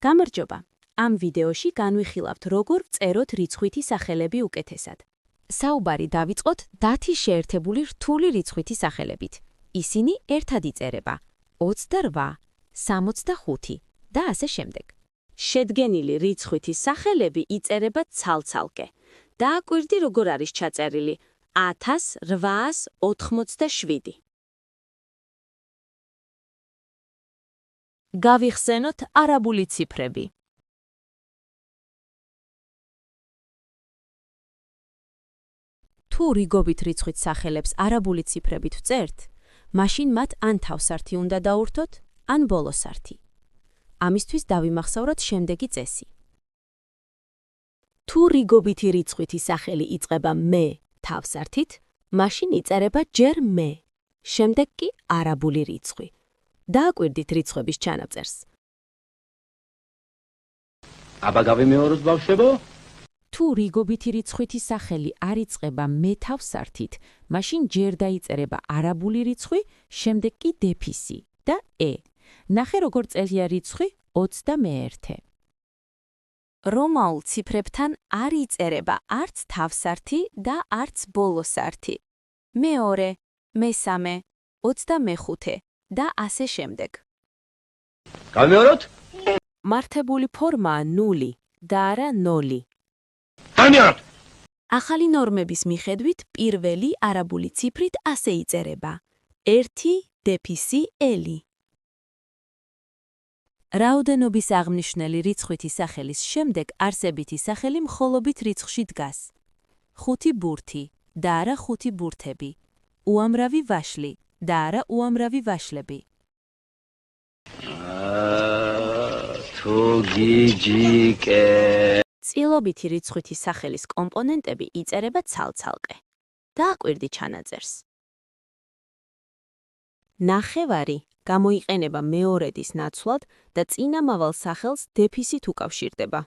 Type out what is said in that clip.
გამარჯობა. ამ ვიდეოში განვიხილავთ, როგორ ვწეროთ რიცხვითი სახელები უკეთესად. საუბარი დავიწყოთ დათის შეერთებული რთული რიცხვითი სახელებით. ისინი ერთად იწერება: 28, 65 და ასე შემდეგ. შედგენილი რიცხვითი სახელები იწერება ცალ-ცალკე. დააკვირდი, როგორ არის ჩაწერილი 1887. გავიხსენოთ არაბული ციფრები. თუ რიგობით რიცხვით სახელებს არაბული ციფრებით ვწერთ, მაშინ მათ ან თავსართი უნდა დაურთოთ, ან ბოლოსართი. ამისთვის დავიმახსოვროთ შემდეგი წესი. თუ რიგობითი რიცხვითი სახელი იწყება მე თავსართით, მაშინ იწერება ჯერ მე, შემდეგ კი არაბული რიცხვი. დააკვირდით რიცხვების ჩანაწერს. აბა გავიმეოროთ ბავშვებო? თუ რიგობითი რიცხვითი სახელი არ იწყება მე თავსართით, მაშინ ჯერ დაიწერება არაბული რიცხვი, შემდეგ კი დეფისი და ე. ნახე როგორ წერია რიცხვი 21. რომაულ ციფრებთან არ იწერება არც თავსართი და არც ბოლოსართი. მეორე, მესამე, 25 და ასე შემდეგ. გავიმეოროთ? მართებული ფორმაა 0 და არა 0. გავიმეოროთ? ახალი ნორმების მიხედვით პირველი არაბული ციფრით ასე იწერება: 1 დეფისი ელი. რაოდენობის აღნიშნული რიცხვითი სახელის შემდეგ არსებითი სახელი მხოლობით რიცხვში დგას. 5 ბურთი და არა 5 ბურთები. უამრავი ვაშლი და არა უამრავი ვაშლები. თუ გიჯიკე. წილობითი რიცხვითი სახელის კომპონენტები იწერება ცალ-ცალკე. დააკვირდი ჩანაწერს. ნახევარი გამოიყენება მეორედის ნაცვლად და წინამავალ სახელს დეფისით უკავშირდება.